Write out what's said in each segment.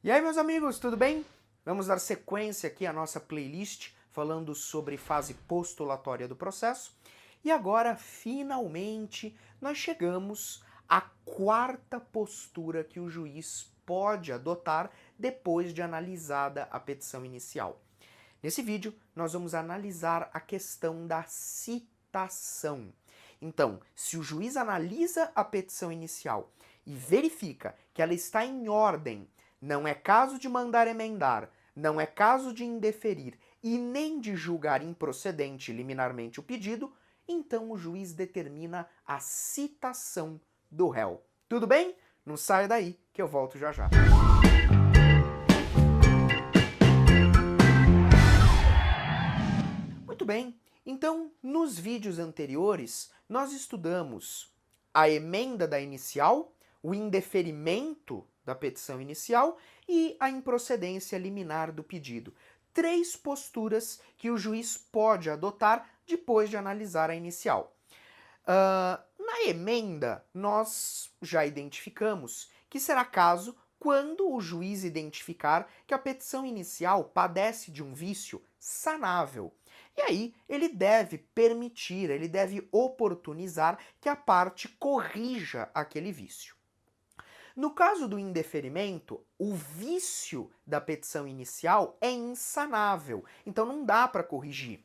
E aí, meus amigos, tudo bem? Vamos dar sequência aqui à nossa playlist falando sobre fase postulatória do processo. E agora, finalmente, nós chegamos à quarta postura que o juiz pode adotar depois de analisada a petição inicial. Nesse vídeo, nós vamos analisar a questão da citação. Então, se o juiz analisa a petição inicial e verifica que ela está em ordem, não é caso de mandar emendar, não é caso de indeferir e nem de julgar improcedente liminarmente o pedido, então o juiz determina a citação do réu. Tudo bem? Não saia daí que eu volto já já. Muito bem, então nos vídeos anteriores nós estudamos a emenda da inicial, o indeferimento da petição inicial e a improcedência liminar do pedido. Três posturas que o juiz pode adotar depois de analisar a inicial. Na emenda, nós já identificamos que será caso quando o juiz identificar que a petição inicial padece de um vício sanável. E aí, ele deve permitir, ele deve oportunizar que a parte corrija aquele vício. No caso do indeferimento, o vício da petição inicial é insanável, então não dá para corrigir.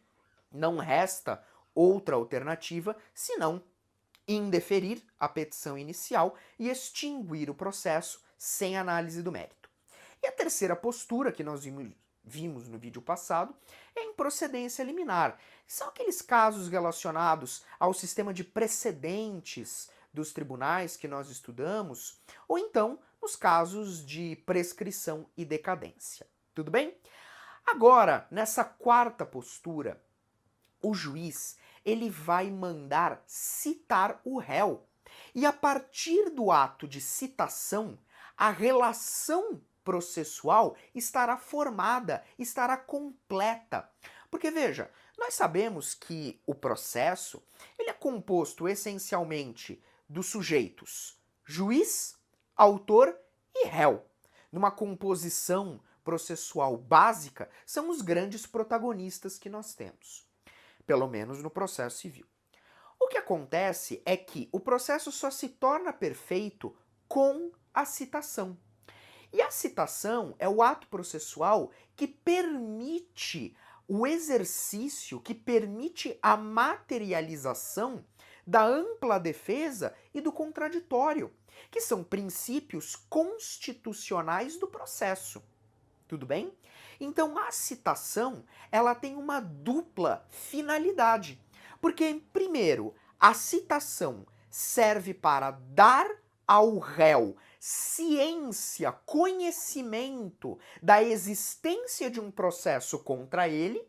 Não resta outra alternativa senão indeferir a petição inicial e extinguir o processo sem análise do mérito. E a terceira postura que nós vimos no vídeo passado é a improcedência liminar. São aqueles casos relacionados ao sistema de precedentes dos tribunais que nós estudamos, ou então nos casos de prescrição e decadência. Tudo bem? Agora, nessa quarta postura, o juiz ele vai mandar citar o réu. E a partir do ato de citação, a relação processual estará formada, estará completa. Porque veja, nós sabemos que o processo ele é composto essencialmente dos sujeitos juiz, autor e réu. Numa composição processual básica, são os grandes protagonistas que nós temos, pelo menos no processo civil. O que acontece é que o processo só se torna perfeito com a citação. E a citação é o ato processual que permite o exercício, que permite a materialização da ampla defesa e do contraditório, que são princípios constitucionais do processo. Tudo bem? Então a citação, ela tem uma dupla finalidade. Porque, primeiro, a citação serve para dar ao réu ciência, conhecimento da existência de um processo contra ele.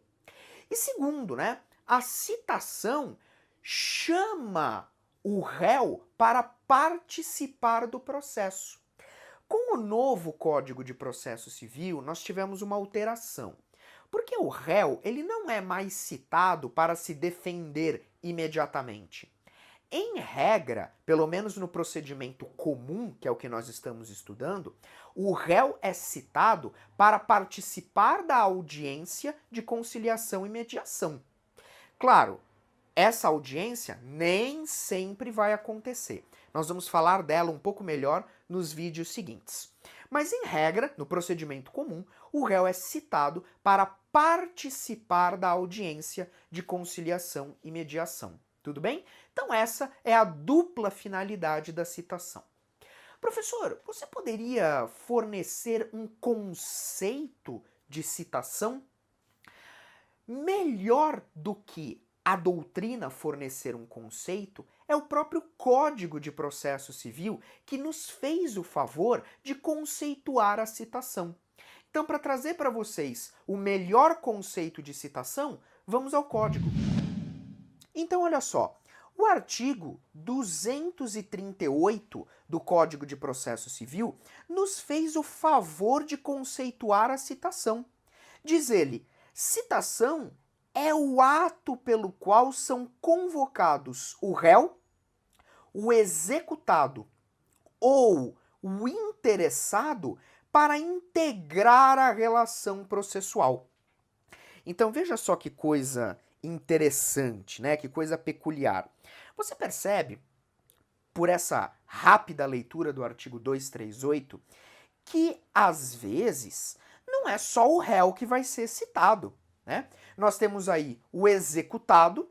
E segundo, né, a citação chama o réu para participar do processo. Com o novo Código de Processo Civil, nós tivemos uma alteração. Porque o réu, ele não é mais citado para se defender imediatamente. Em regra, pelo menos no procedimento comum, que é o que nós estamos estudando, o réu é citado para participar da audiência de conciliação e mediação. Claro, essa audiência nem sempre vai acontecer. Nós vamos falar dela um pouco melhor nos vídeos seguintes. Mas, em regra, no procedimento comum, o réu é citado para participar da audiência de conciliação e mediação. Tudo bem? Então essa é a dupla finalidade da citação. Professor, você poderia fornecer um conceito de citação? Melhor do que a doutrina fornecer um conceito, é o próprio Código de Processo Civil que nos fez o favor de conceituar a citação. Então, para trazer para vocês o melhor conceito de citação, vamos ao Código. Então, olha só, o artigo 238 do Código de Processo Civil nos fez o favor de conceituar a citação. Diz ele, citação é o ato pelo qual são convocados o réu, o executado ou o interessado para integrar a relação processual. Então veja só que coisa interessante, né? Que coisa peculiar. Você percebe, por essa rápida leitura do artigo 238, que às vezes não é só o réu que vai ser citado, né? Nós temos aí o executado,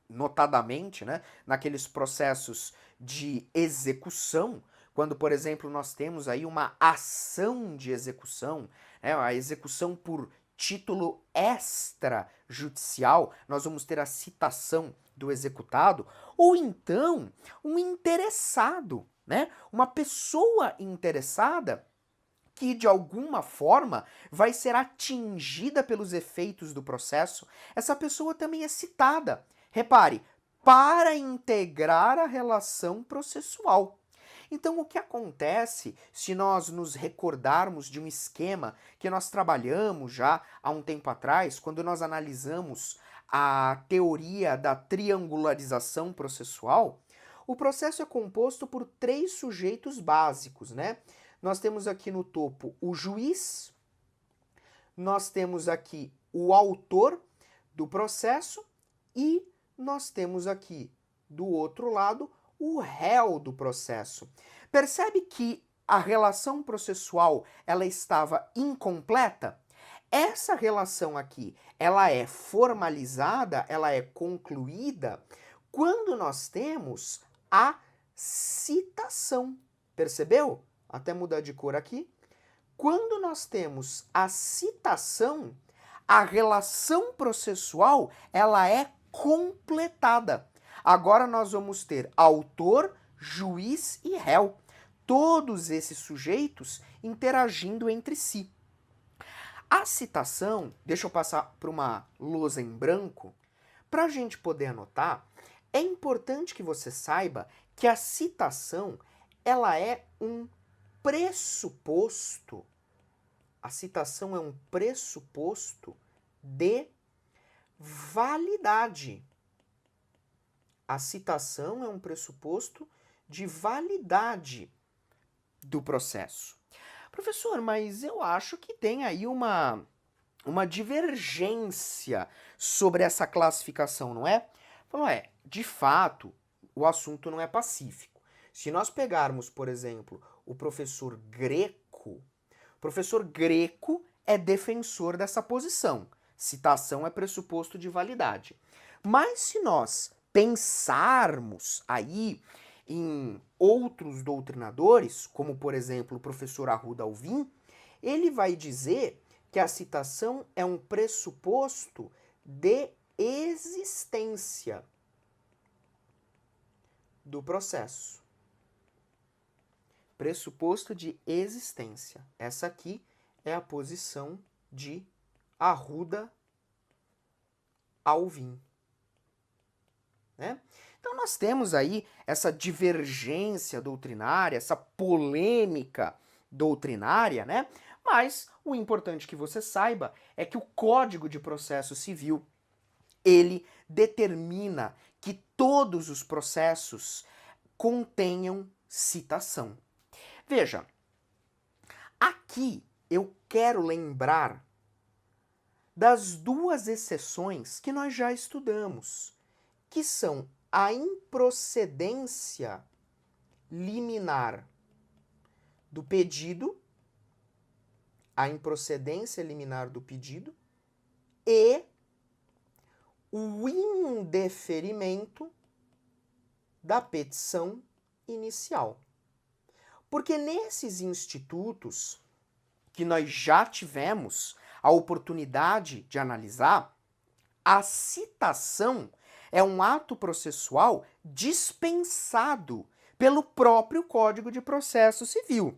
notadamente, né, naqueles processos de execução, quando, por exemplo, nós temos aí uma ação de execução, né, a execução por título extrajudicial, nós vamos ter a citação do executado, ou então um interessado, né, uma pessoa interessada que de alguma forma vai ser atingida pelos efeitos do processo, essa pessoa também é citada. Repare, para integrar a relação processual. Então, o que acontece se nós nos recordarmos de um esquema que nós trabalhamos já há um tempo atrás, quando nós analisamos a teoria da triangularização processual? O processo é composto por 3 sujeitos básicos, né? Nós temos aqui no topo o juiz, nós temos aqui o autor do processo e nós temos aqui do outro lado o réu do processo. Percebe que a relação processual ela estava incompleta? Essa relação aqui, ela é formalizada, ela é concluída quando nós temos a citação. Percebeu? Até mudar de cor aqui. Quando nós temos a citação, a relação processual, ela é completada. Agora nós vamos ter autor, juiz e réu. Todos esses sujeitos interagindo entre si. A citação, deixa eu passar para uma lousa em branco, para a gente poder anotar, é importante que você saiba que a citação, ela é um pressuposto, a citação é um pressuposto de validade. A citação é um pressuposto de validade do processo. Professor, mas eu acho que tem aí uma divergência sobre essa classificação, não é? Falou, de fato, o assunto não é pacífico. Se nós pegarmos, por exemplo, o professor Greco é defensor dessa posição. Citação é pressuposto de validade. Mas se nós pensarmos aí em outros doutrinadores, como por exemplo o professor Arruda Alvim, ele vai dizer que a citação é um pressuposto de existência do processo. Pressuposto de existência. Essa aqui é a posição de Arruda Alvim. Né? Então nós temos aí essa divergência doutrinária, essa polêmica doutrinária, né? Mas o importante que você saiba é que o Código de Processo Civil, ele determina que todos os processos contenham citação. Veja, aqui eu quero lembrar das 2 exceções que nós já estudamos, que são a improcedência liminar do pedido, e o indeferimento da petição inicial. Porque nesses institutos que nós já tivemos a oportunidade de analisar, a citação é um ato processual dispensado pelo próprio Código de Processo Civil,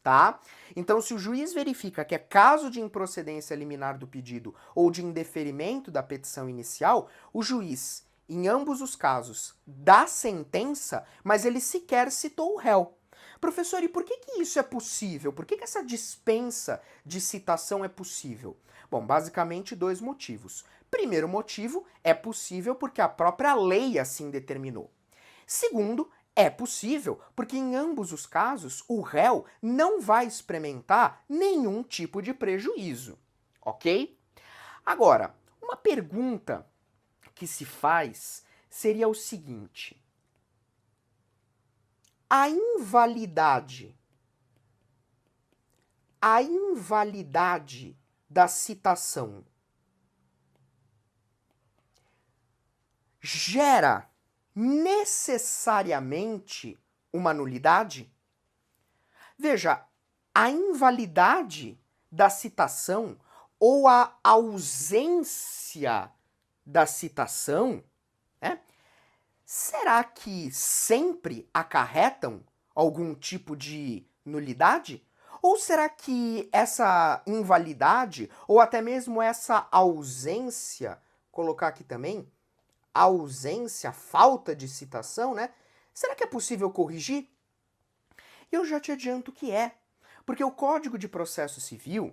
tá? Então, se o juiz verifica que é caso de improcedência liminar do pedido ou de indeferimento da petição inicial, o juiz, em ambos os casos, dá sentença, mas ele sequer citou o réu. Professor, e por que isso é possível? Por que essa dispensa de citação é possível? Bom, basicamente 2 motivos. Primeiro motivo, é possível porque a própria lei assim determinou. Segundo, É possível, porque em ambos os casos o réu não vai experimentar nenhum tipo de prejuízo, ok? Agora, uma pergunta que se faz seria o seguinte: a invalidade da citação gera necessariamente uma nulidade? Veja, a invalidade da citação ou a ausência da citação, né, será que sempre acarretam algum tipo de nulidade? Ou será que essa invalidade, ou até mesmo essa ausência, colocar aqui também, ausência, falta de citação, né? Será que é possível corrigir? Eu já te adianto que é, porque o Código de Processo Civil,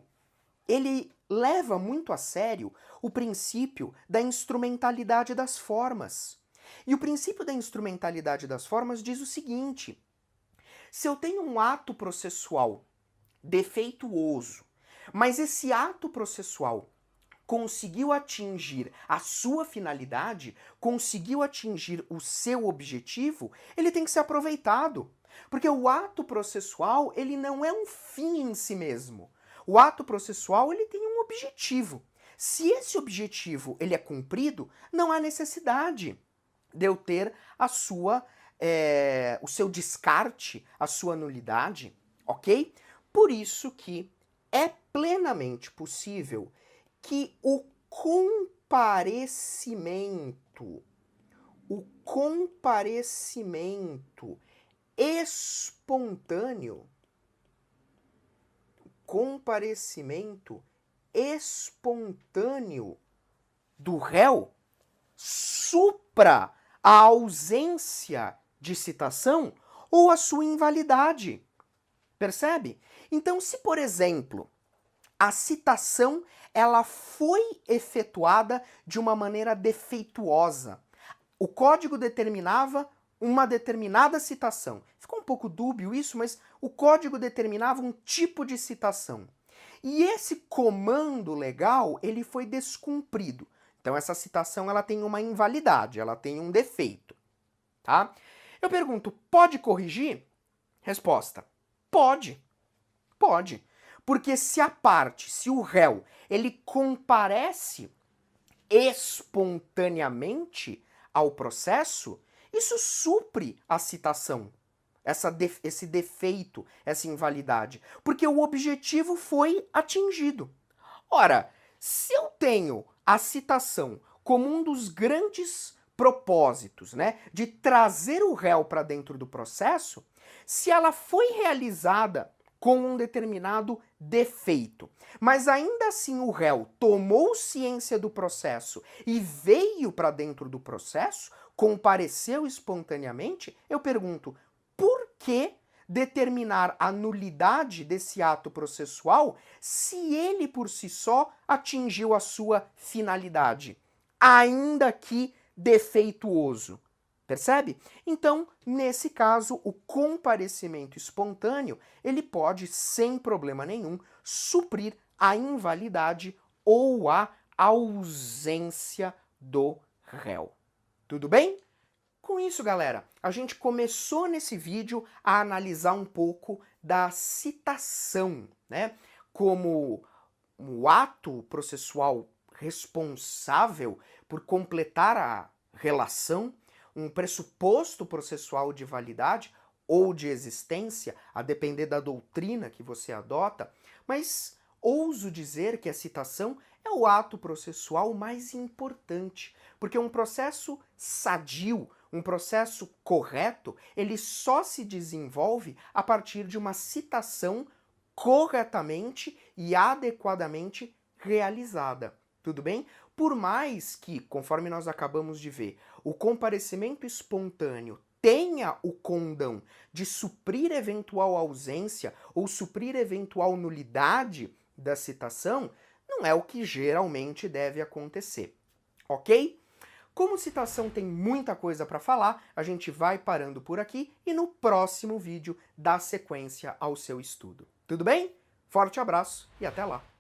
ele leva muito a sério o princípio da instrumentalidade das formas. E o princípio da instrumentalidade das formas diz o seguinte: se eu tenho um ato processual defeituoso, mas esse ato processual conseguiu atingir a sua finalidade, conseguiu atingir o seu objetivo, ele tem que ser aproveitado. Porque o ato processual, ele não é um fim em si mesmo. O ato processual, ele tem um objetivo. Se esse objetivo ele é cumprido, não há necessidade de eu ter o seu descarte, a sua nulidade, ok? Por isso que é plenamente possível que o comparecimento espontâneo, do réu supra a ausência de citação ou a sua invalidade. Percebe? Então, se, por exemplo, a citação ela foi efetuada de uma maneira defeituosa, o código determinava uma determinada citação. Ficou um pouco dúbio isso, mas o código determinava um tipo de citação. E esse comando legal, ele foi descumprido. Então essa citação ela tem uma invalidade, ela tem um defeito, tá? Eu pergunto, pode corrigir? Resposta: pode. Pode. Porque se o réu, ele comparece espontaneamente ao processo, isso supre a citação, esse defeito, essa invalidade, porque o objetivo foi atingido. Ora, se eu tenho a citação como um dos grandes propósitos, né, de trazer o réu para dentro do processo, se ela foi realizada com um determinado defeito, mas ainda assim o réu tomou ciência do processo e veio para dentro do processo, compareceu espontaneamente, eu pergunto, por que determinar a nulidade desse ato processual se ele por si só atingiu a sua finalidade, ainda que defeituoso? Percebe? Então, nesse caso, o comparecimento espontâneo, ele pode, sem problema nenhum, suprir a invalidade ou a ausência do réu. Tudo bem? Com isso, galera, a gente começou nesse vídeo a analisar um pouco da citação, né? Como o ato processual responsável por completar a relação, um pressuposto processual de validade ou de existência, a depender da doutrina que você adota, mas ouso dizer que a citação é o ato processual mais importante, porque um processo sadio, um processo correto, ele só se desenvolve a partir de uma citação corretamente e adequadamente realizada. Tudo bem? Por mais que, conforme nós acabamos de ver, o comparecimento espontâneo tenha o condão de suprir eventual ausência ou suprir eventual nulidade da citação, não é o que geralmente deve acontecer. Ok? Como citação tem muita coisa para falar, a gente vai parando por aqui e no próximo vídeo dá sequência ao seu estudo. Tudo bem? Forte abraço e até lá!